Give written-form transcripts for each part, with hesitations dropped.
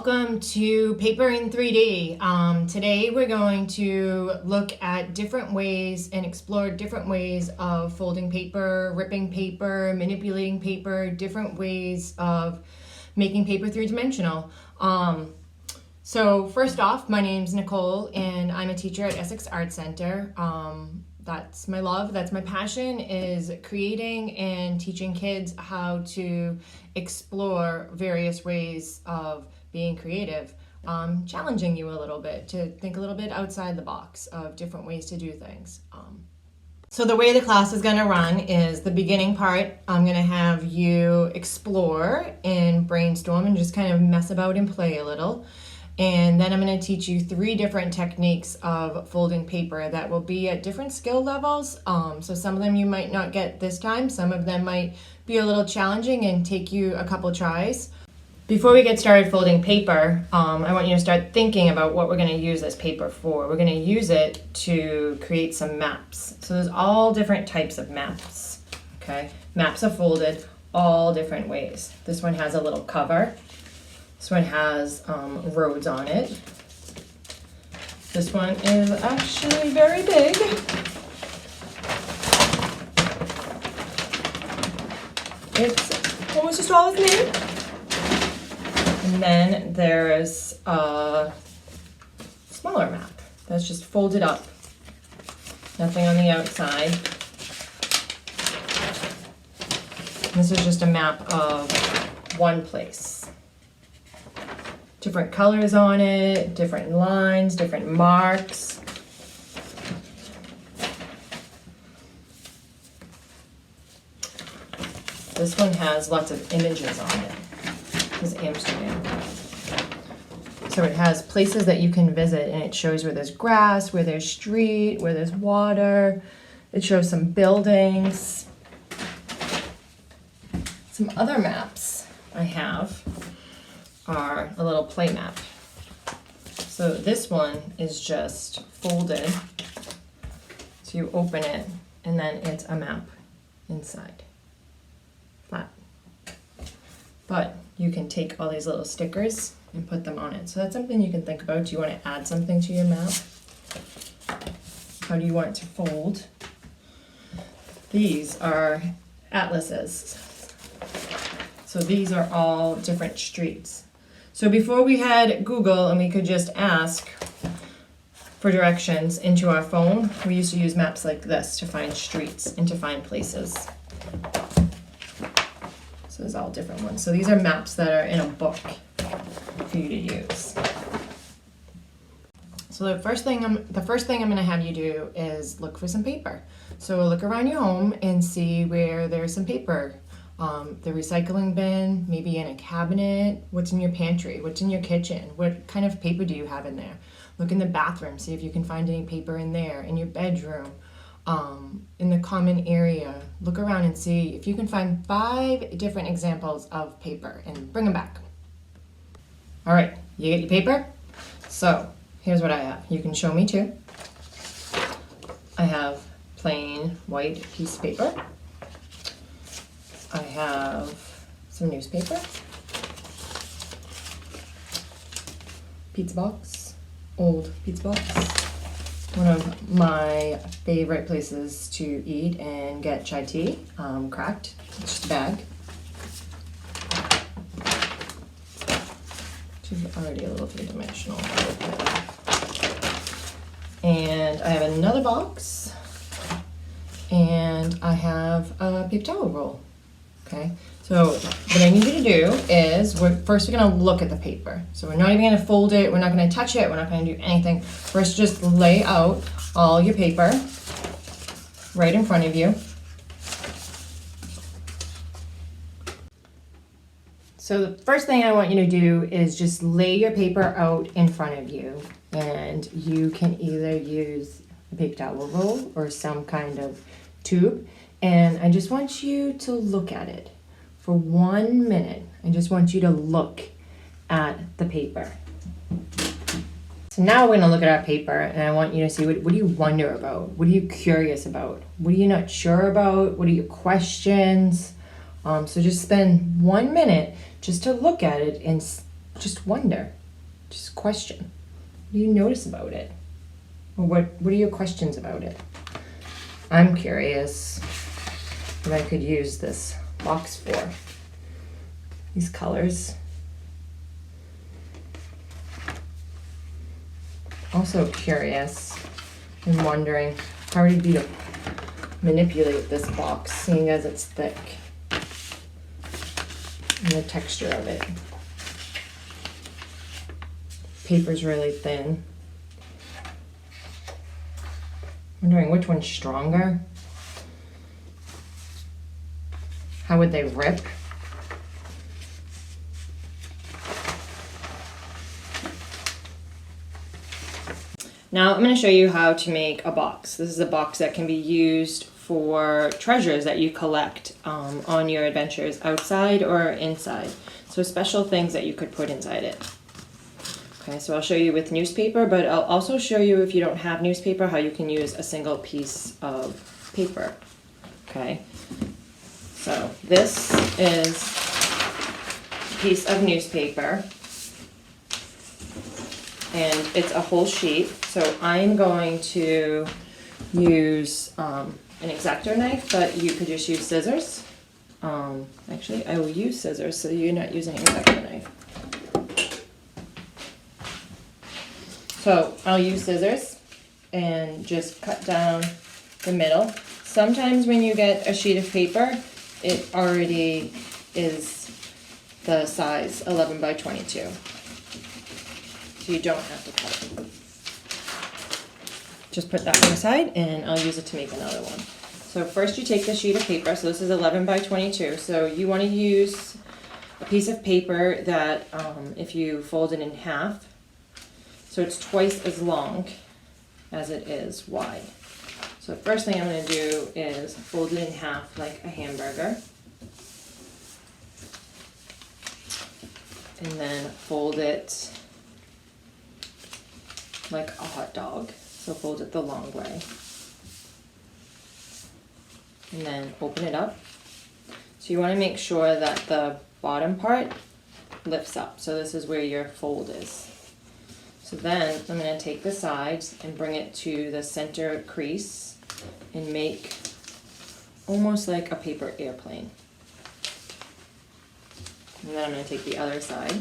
welcome to Paper in 3D. Today we're going to look at different ways and explore different ways of folding paper, ripping paper, manipulating paper, different ways of making paper three-dimensional. So first off, my name's Nicole and I'm a teacher at Essex Art Center. That's my love, that's my passion, is creating and teaching kids how to explore various ways of being creative, challenging you a little bit to think a little bit outside the box of different ways to do things. So the way the class is going to run is the beginning part. I'm going to have you explore and brainstorm and just kind of mess about and play a little. And then I'm going to teach you 3 different techniques of folding paper that will be at different skill levels. So some of them you might not get this time. Some of them might be a little challenging and take you a couple tries. Before we get started folding paper, I want you to start thinking about what we're going to use this paper for. We're going to use it to create some maps. So there's all different types of maps. Okay, maps are folded all different ways. This one has a little cover. This one has roads on it. This one is actually very big. It's almost as tall as me. And then there's a smaller map that's just folded up. Nothing on the outside. This is just a map of one place. Different colors on it, different lines, different marks. This one has lots of images on it. This is Amsterdam. So it has places that you can visit and it shows where there's grass, where there's street, where there's water. It shows some buildings. Some other maps I have are a little play map. So this one is just folded. So you open it and then it's a map inside. Flat. But you can take all these little stickers and put them on it. So that's something you can think about. Do you want to add something to your map? How do you want it to fold? These are atlases. So these are all different streets. So before we had Google and we could just ask for directions into our phone, we used to use maps like this to find streets and to find places. So there's all different ones. So these are maps that are in a book for you to use. So the first thing I'm going to have you do is look for some paper. So look around your home and see where there's some paper. The recycling bin, maybe in a cabinet, what's in your pantry, what's in your kitchen, what kind of paper do you have in there? Look in the bathroom, see if you can find any paper in there, in your bedroom, in the common area. Look around and see if you can find 5 different examples of paper and bring them back. All right, you get your paper? So here's what I have. You can show me too. I have plain white piece of paper. I have some newspaper, pizza box, old pizza box, one of my favorite places to eat and get chai tea, cracked, it's just a bag. She's already a little three-dimensional. And I have another box, and I have a paper towel roll. Okay, so what I need you to do is first we're going to look at the paper. So we're not even going to fold it, we're not going to touch it, we're not going to do anything. First, just lay out all your paper right in front of you. So the first thing I want you to do is just lay your paper out in front of you. And you can either use a paper towel roll or some kind of tube. And I just want you to look at it for 1 minute. I just want you to look at the paper. So now we're gonna look at our paper and I want you to see what do you wonder about? What are you curious about? What are you not sure about? What are your questions? So just spend 1 minute just to look at it and just wonder, just question. What do you notice about it? Or what are your questions about it? I'm curious what I could use this box for. These colors. Also curious and wondering how would it be to manipulate this box, seeing as it's thick and the texture of it. Paper's really thin. Wondering which one's stronger. How would they rip? Now I'm going to show you how to make a box. This is a box that can be used for treasures that you collect on your adventures outside or inside. So special things that you could put inside it. Okay, so I'll show you with newspaper, but I'll also show you, if you don't have newspaper, how you can use a single piece of paper. Okay, so this is a piece of newspaper, and it's a whole sheet. So I'm going to use an X-Acto knife, but you could just use scissors. Actually, I will use scissors so you're not using an X-Acto knife. So I'll use scissors and just cut down the middle. Sometimes when you get a sheet of paper, it already is the size 11 by 22. So you don't have to cut it. Just put that one aside and I'll use it to make another one. So first you take the sheet of paper, so this is 11 by 22. So you want to use a piece of paper that if you fold it in half, so it's twice as long as it is wide. So the first thing I'm going to do is fold it in half like a hamburger. And then fold it like a hot dog. So fold it the long way. And then open it up. So you want to make sure that the bottom part lifts up. So this is where your fold is. So then I'm going to take the sides and bring it to the center crease and make almost like a paper airplane. And then I'm going to take the other side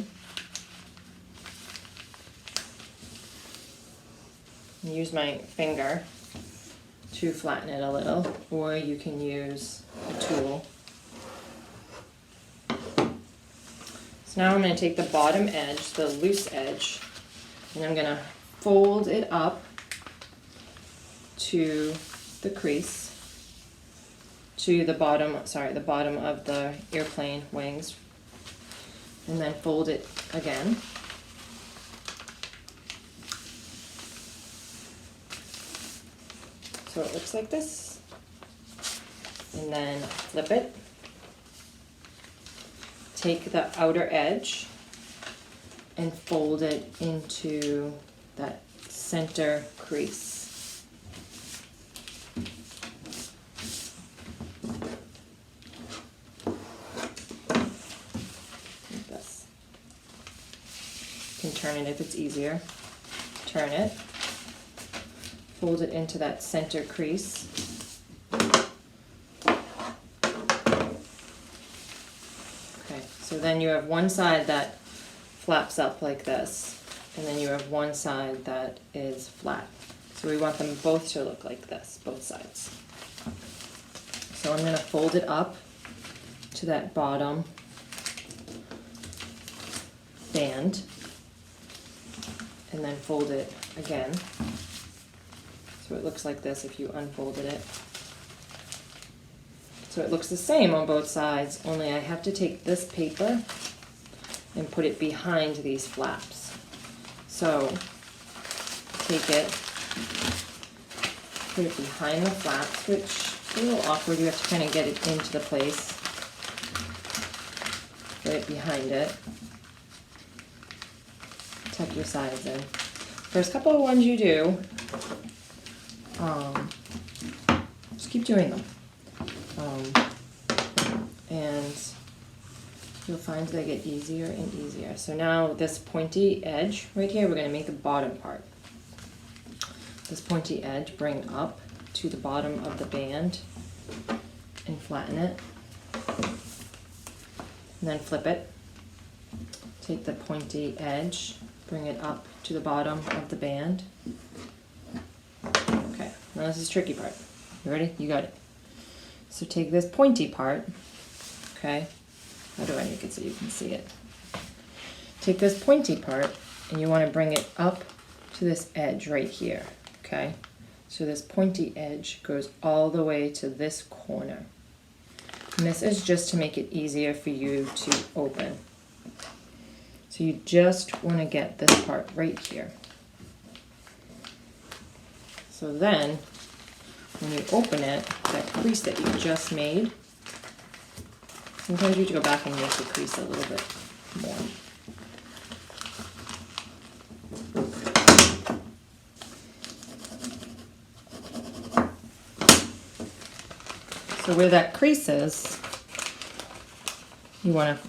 and use my finger to flatten it a little, or you can use a tool. So now I'm going to take the bottom edge, the loose edge, and I'm going to fold it up to the crease, to the bottom, the bottom of the airplane wings, and then fold it again. So it looks like this, and then flip it. Take the outer edge and fold it into that center crease. Like this. You can turn it if it's easier. Turn it. Fold it into that center crease. Okay, so then you have one side that flaps up like this, and then you have one side that is flat. So we want them both to look like this, both sides. So I'm going to fold it up to that bottom band, and then fold it again. So it looks like this if you unfolded it. So it looks the same on both sides, only I have to take this paper and put it behind these flaps. So take it, put it behind the flaps, which is a little awkward. You have to kind of get it into the place. Put it behind it. Tuck your sides in. First couple of ones you do, just keep doing them. And you'll find they get easier and easier. So now this pointy edge right here, we're going to make the bottom part. This pointy edge, bring up to the bottom of the band and flatten it. And then flip it. Take the pointy edge, bring it up to the bottom of the band. Okay, now this is the tricky part. You ready? You got it. So take this pointy part, okay? How do I make it so you can see it? Take this pointy part and you want to bring it up to this edge right here, okay? So this pointy edge goes all the way to this corner. And this is just to make it easier for you to open. So you just want to get this part right here. So then, when you open it, that crease that you just made, sometimes you have to go back and make the crease a little bit more. So where that crease is, you want to,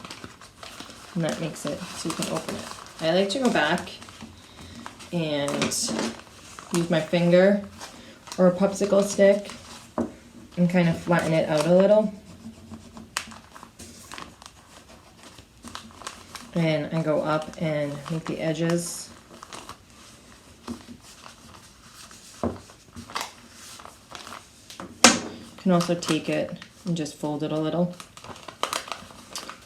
and that makes it so you can open it. I like to go back and use my finger or a popsicle stick and kind of flatten it out a little. And I go up and make the edges. You can also take it and just fold it a little.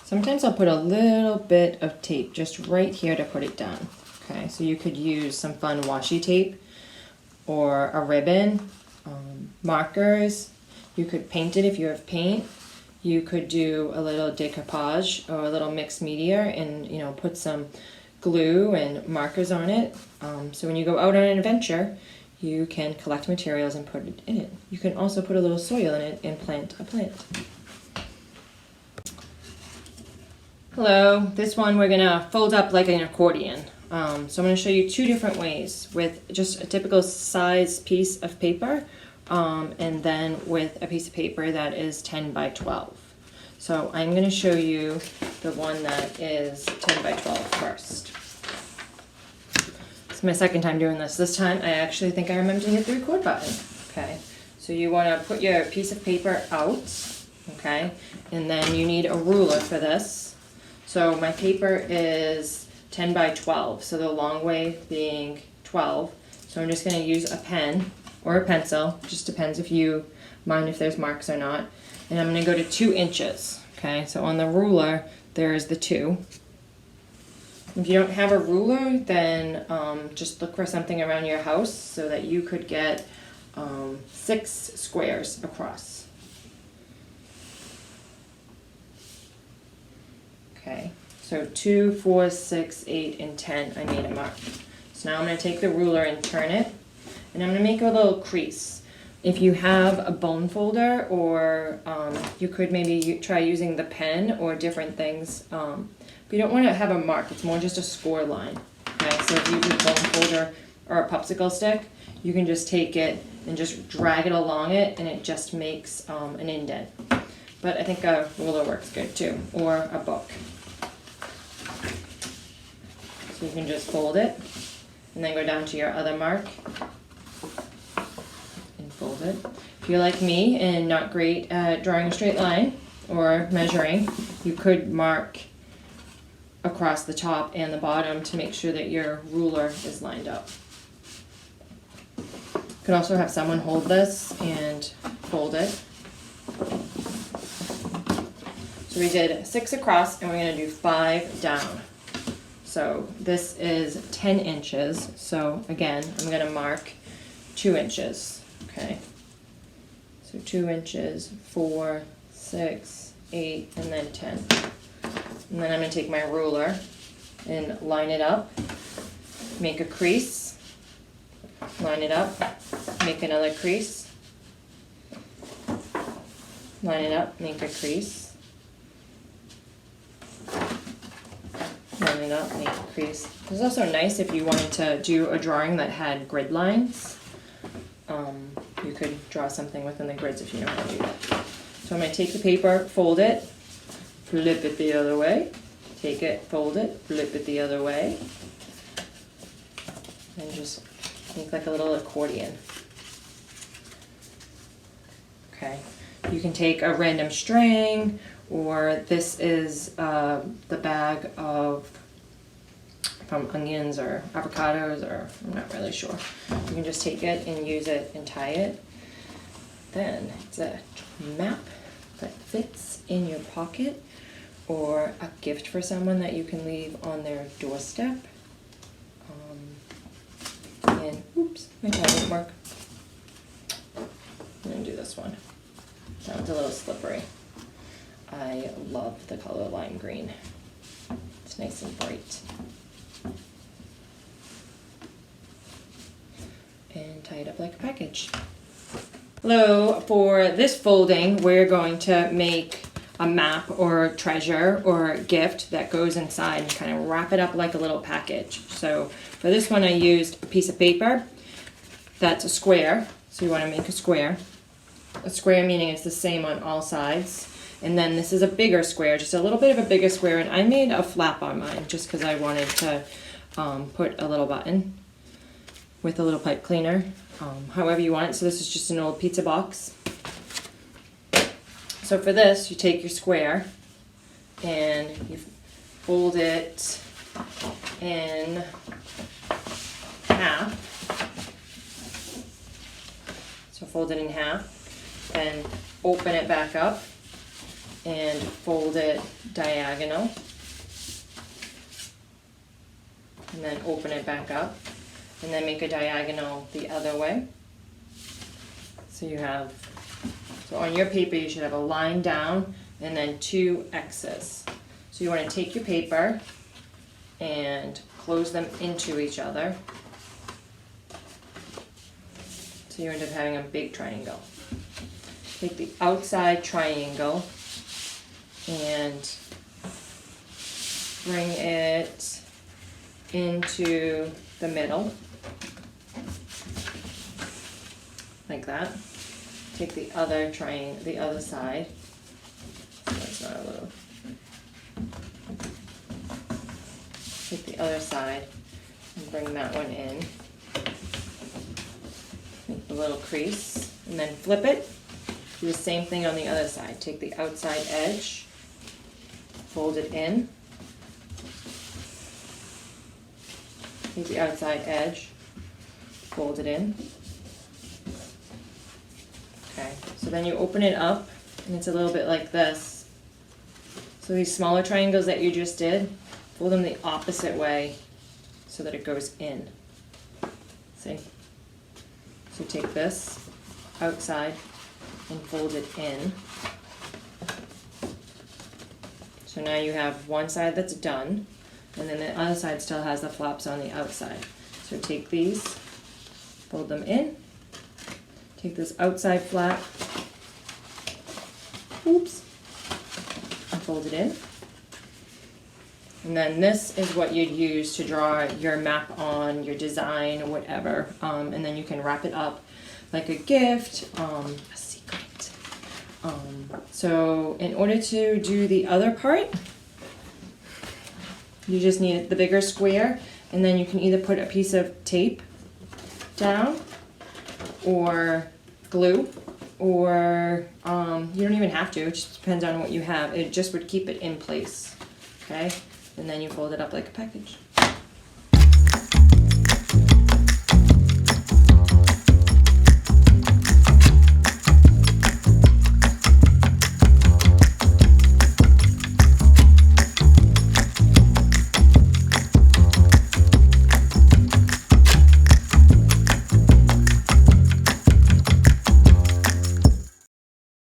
Sometimes I'll put a little bit of tape just right here to put it down. Okay, so you could use some fun washi tape or a ribbon, markers. You could paint it if you have paint. You could do a little decoupage or a little mixed media and put some glue and markers on it. So when you go out on an adventure, you can collect materials and put it in it. You can also put a little soil in it and plant a plant. Hello, this one we're gonna fold up like an accordion. So I'm gonna show you two different ways with just a typical size piece of paper and then with a piece of paper that is 10 by 12. So I'm gonna show you the one that is 10 by 12 first. It's my second time doing this. This time I actually think I remember to hit the record button. Okay, so you wanna put your piece of paper out, okay, and then you need a ruler for this. So my paper is 10 by 12, so the long way being 12. So I'm just going to use a pen or a pencil, just depends if you mind if there's marks or not. And I'm going to go to 2 inches. Okay, so on the ruler, there's the 2. If you don't have a ruler, then just look for something around your house so that you could get 6 squares across. Okay, so 2, 4, 6, 8, and 10, I made a mark. So now I'm going to take the ruler and turn it, and I'm going to make a little crease. If you have a bone folder, or you could maybe try using the pen or different things, but you don't want to have a mark, it's more just a score line. Okay, so if you use a bone folder or a popsicle stick, you can just take it and just drag it along it, and it just makes an indent. But I think a ruler works good too, or a book. So you can just fold it, and then go down to your other mark, and fold it. If you're like me and not great at drawing a straight line or measuring, you could mark across the top and the bottom to make sure that your ruler is lined up. You could also have someone hold this and fold it. So we did 6 across, and we're going to do 5 down. So this is 10 inches. So again, I'm going to mark 2 inches. Okay. So 2 inches, 4, 6, 8, and then 10. And then I'm going to take my ruler and line it up, make a crease, line it up, make another crease, line it up, make a crease, line it up, make a crease. This is also nice if you wanted to do a drawing that had grid lines. You could draw something within the grids if you know how to do that. So I'm going to take the paper, fold it, flip it the other way, take it, fold it, flip it the other way, and just make like a little accordion. Okay, you can take a random string, or this is the bag of from onions or avocados, or I'm not really sure. You can just take it and use it and tie it. Then it's a map that fits in your pocket, or a gift for someone that you can leave on their doorstep. And oops, my tie didn't work. I'm gonna do this one. That one's a little slippery. I love the color lime green. It's nice and bright. And tie it up like a package. Hello, for this folding, we're going to make a map or treasure or gift that goes inside and kind of wrap it up like a little package. So for this one, I used a piece of paper that's a square. So you want to make a square. A square meaning it's the same on all sides. And then this is a bigger square, just a little bit of a bigger square. And I made a flap on mine just because I wanted to put a little button with a little pipe cleaner, however you want it. So this is just an old pizza box. So for this, you take your square and you fold it in half. So fold it in half, and open it back up and fold it diagonal, and then open it back up, and then make a diagonal the other way. So you have, so on your paper you should have a line down and then 2 X's. So you want to take your paper and close them into each other. So you end up having a big triangle. Take the outside triangle and bring it into the middle, like that. Take the other triangle, the other side. So that's not a little. Take the other side and bring that one in. Make the little crease, and then flip it. Do the same thing on the other side. Take the outside edge, fold it in. Take the outside edge, fold it in. Okay, so then you open it up, and it's a little bit like this. So these smaller triangles that you just did, fold them the opposite way so that it goes in. See? So take this outside and fold it in. So now you have one side that's done, and then the other side still has the flaps on the outside. So take these, fold them in, take this outside flap, oops, and fold it in. And then this is what you'd use to draw your map on, your design, or whatever. And then you can wrap it up like a gift, a secret. So in order to do the other part, you just need the bigger square, and then you can either put a piece of tape down, or glue, or you don't even have to, it just depends on what you have. It just would keep it in place, okay? And then you fold it up like a package.